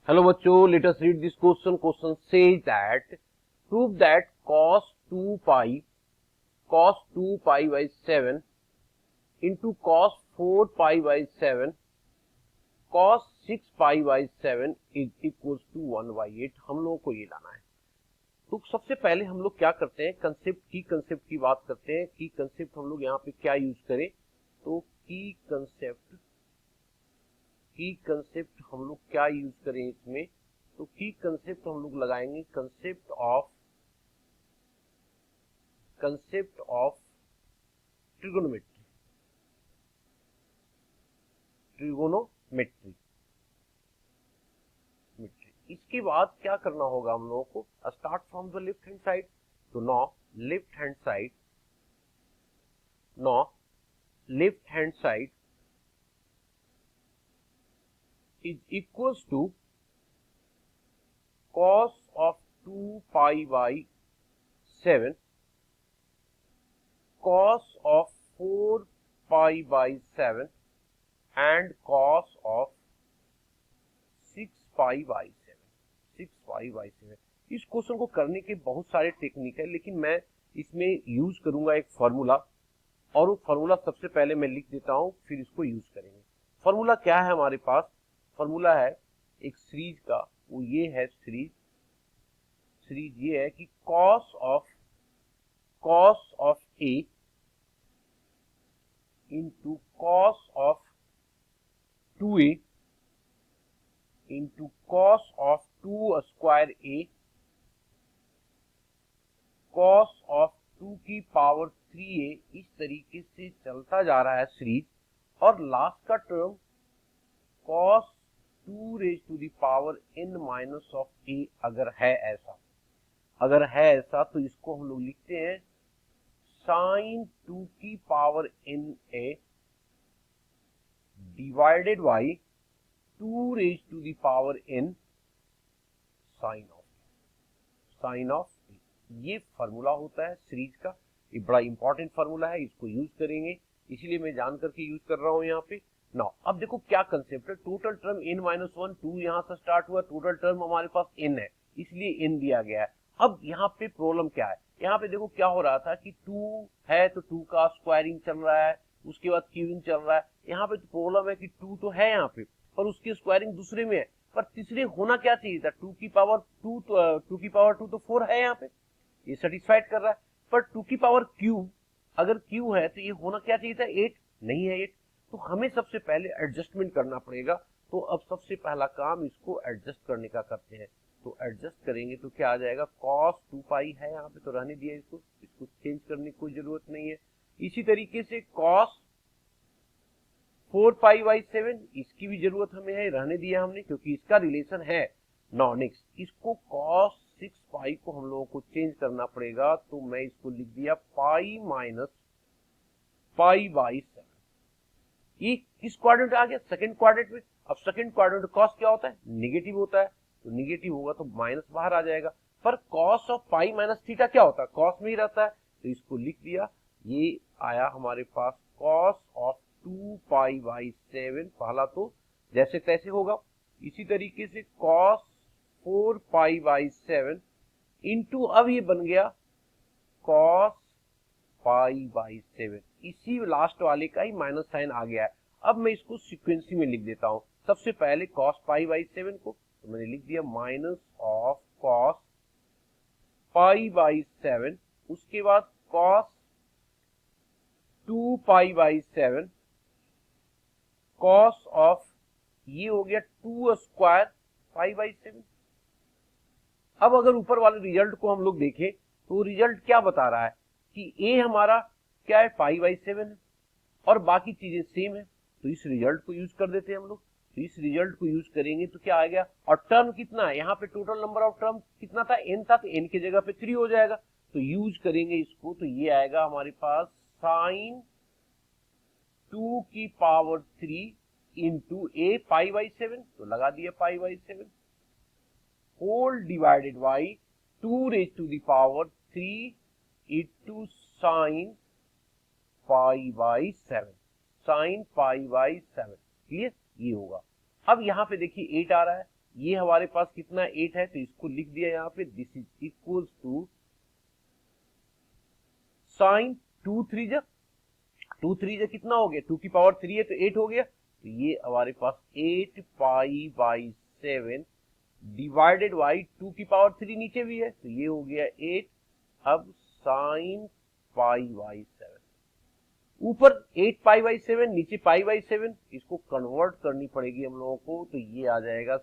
Hello बच्चों, let us read this question. Question says that prove that cos 2 pi by 7 into cos 4 pi by 7 cos 6 pi by 7 is equals to 1 by 8. हम लोगों को ये लाना है. तो सबसे पहले हम लोग क्या करते हैं, कंसेप्ट की बात करते हैं. की कंसेप्ट हम लोग यहाँ पे क्या यूज करें, तो की कंसेप्ट हम लोग क्या यूज करें इसमें, तो की कंसेप्ट हम लोग लगाएंगे कंसेप्ट ऑफ ट्रिगोनोमेट्री. इसके बाद क्या करना होगा हम लोगों को, start from the left hand side. तो now left hand side is equals to cos of 2 pi by 7 cos of 4 pi by 7 and cos of 6 pi by 7. इस क्वेश्चन को करने के बहुत सारे टेक्निक है, लेकिन मैं इसमें यूज करूंगा एक फॉर्मूला, और वो फॉर्मूला सबसे पहले मैं लिख देता हूं, फिर इसको यूज करेंगे. फॉर्मूला क्या है हमारे पास, फॉर्मूला है एक सीरीज का, वो ये है सीरीज ये है कि cos of a into cos of 2a into cos of 2 square a cos of 2 की पावर 3a. इस तरीके से चलता जा रहा है सीरीज, और लास्ट का term cos 2 raised to the power n minus of a अगर है ऐसा तो इसको हम लोग लिखते हैं sin 2 की power n a divided by 2 raised to the power n sin of a. ये फार्मूला होता है सीरीज का. ये बड़ा इंपॉर्टेंट फार्मूला है, इसको यूज करेंगे, इसीलिए मैं जान करके यूज कर रहा हूं यहाँ पे. नाउ अब देखो क्या कंसेप्ट है, टोटल टर्म n माइनस 1, 2 यहाँ से स्टार्ट हुआ, टोटल टर्म हमारे पास n है, इसलिए n दिया गया है. अब यहाँ पे प्रॉब्लम क्या है, यहाँ पे देखो क्या हो रहा था कि 2 है तो 2 का स्क्वायरिंग चल रहा है, उसके बाद क्यूबिंग चल रहा है. यहाँ पे तो प्रॉब्लम है कि 2 तो है यहाँ पे, पर उसकी स्क्वायरिंग दूसरे में है, पर तीसरे होना क्या चाहिए था, 2 की पावर 2 तो 4 है यहाँ पे, ये सेटिस्फाइड कर रहा है. पर 2 की पावर क्यूब, अगर क्यू है तो ये होना क्या चाहिए था, 8 नहीं है 8. तो हमें सबसे पहले एडजस्टमेंट करना पड़ेगा. तो अब सबसे पहला काम इसको एडजस्ट करने का करते हैं. तो एडजस्ट करेंगे तो क्या आ जाएगा, cos 2 पाई है यहाँ पे तो रहने दिया, इसको चेंज करने की कोई जरूरत नहीं है. इसी तरीके से cos 4 पाई बाई 7, इसकी भी जरूरत हमें है, रहने दिया हमने क्योंकि इसका रिलेशन है. नाउ नेक्स्ट इसको cos 6 पाई को हम लोगों को चेंज करना पड़ेगा, तो मैं इसको लिख दिया पाई माइनस पाई बाई 7. ये किस क्वाड्रेंट आ गया, सेकंड क्वाड्रेंट में. अब सेकंड क्वाड्रेंट कॉस क्या होता है, निगेटिव होता है, तो निगेटिव होगा तो माइनस बाहर आ जाएगा. पर cos of pi minus theta क्या होता है, कॉस में ही रहता है, तो इसको लिख दिया. ये आया हमारे पास कॉस ऑफ 2 पाई बाई 7, पहला तो जैसे तैसे होगा. इसी तरीके से कॉस 4 पाई बाई 7 इंटू, अब ये बन गया कॉस पाई बाई 7, इसी लास्ट वाले का ही माइनस साइन आ गया है. अब मैं इसको सीक्वेंसी में लिख देता हूं. सबसे पहले cos पाई बाई 7 को तो मैंने लिख दिया minus of cos pi by 7, उसके बाद cos 2 pi by 7 cos of, ये हो गया 2 स्क्वायर पाई बाई 7. अब अगर ऊपर वाले रिजल्ट को हम लोग देखें तो रिजल्ट क्या बता रहा है कि a हमारा क्या है, पाई बाई 7 है, और बाकी चीजें सेम है. तो इस रिजल्ट को यूज कर देते हैं हम लोग. तो इस रिजल्ट को यूज करेंगे तो क्या आ गया, और टर्म कितना है यहाँ पे, टोटल नंबर ऑफ टर्म कितना था, n था, तो n की जगह पे 3 हो जाएगा. तो यूज करेंगे इसको, तो ये आएगा हमारे पास साइन 2 की power 3 into a pi by 7, तो लगा दिया pi by 7 whole divided by 2 raise to the power 3 into sine pi by 7, sine pi by 7. Clear, ये होगा. अब यहाँ पे देखिए 8 आ रहा है, ये हमारे पास कितना 8 है, तो इसको लिख दिया यहाँ पे, this is equals to sine 2 3 कितना हो गया, 2 की पावर 3 है तो 8 हो गया, तो ये हमारे पास 8 पाई बाई 7 डिवाइडेड बाई 2 की पावर 3 नीचे भी है, तो ये हो गया 8। अब साइन पाई बाई 7, ऊपर 8 पाई बाई 7, नीचे पाई बाई 7, इसको कन्वर्ट करनी पड़ेगी हम लोगों को, तो ये आ जाएगा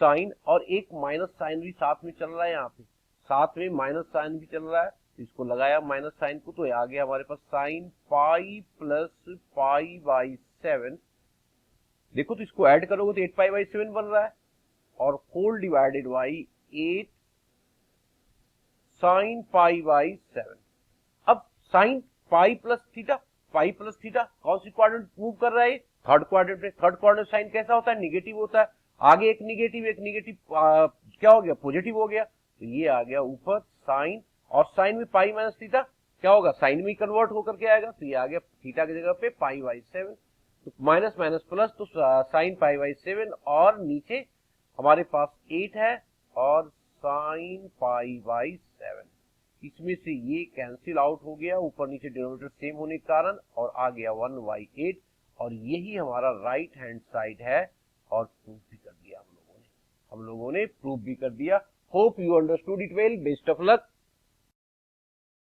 साइन और एक माइनस साइन भी साथ में चल रहा है, यहाँ पे साथ में माइनस साइन भी चल रहा है, तो इसको लगाया माइनस साइन को, तो आ गया हमारे पास sine pi plus pi by 7। देखो तो इसको ऐड करोगे तो 8 पाई बाई 7 बन रहा है, और whole divided by 8 sine pi by 7। अब साइन पाई प्लस थीटा, कौन सी क्वाड्रेंट मूव कर रहा है, थर्ड क्वाड्रेंट में। थर्ड क्वाड्रेंट साइन कैसा होता है, निगेटिव होता है, आगे एक निगेटिव क्या हो गया, पॉजिटिव हो गया, तो ये आ गया ऊपर साइन, और साइन में पाई माइनस थीटा क्या होगा, साइन में कन्वर्ट होकर के आएगा, तो ये आ गया थीटा की जगह पे पाई बाई 7, तो माइनस माइनस प्लस, तो साइन पाई बाई 7, और नीचे हमारे पास 8 है और साइन पाई बाई 7, इसमें से ये कैंसिल आउट हो गया, ऊपर नीचे डिनोमिनेटर सेम होने के कारण, और आ गया 1/8, और यही हमारा राइट हैंड साइड है, और प्रूफ भी कर दिया हम लोगों ने प्रूफ भी कर दिया। Hope you understood it well, best of luck.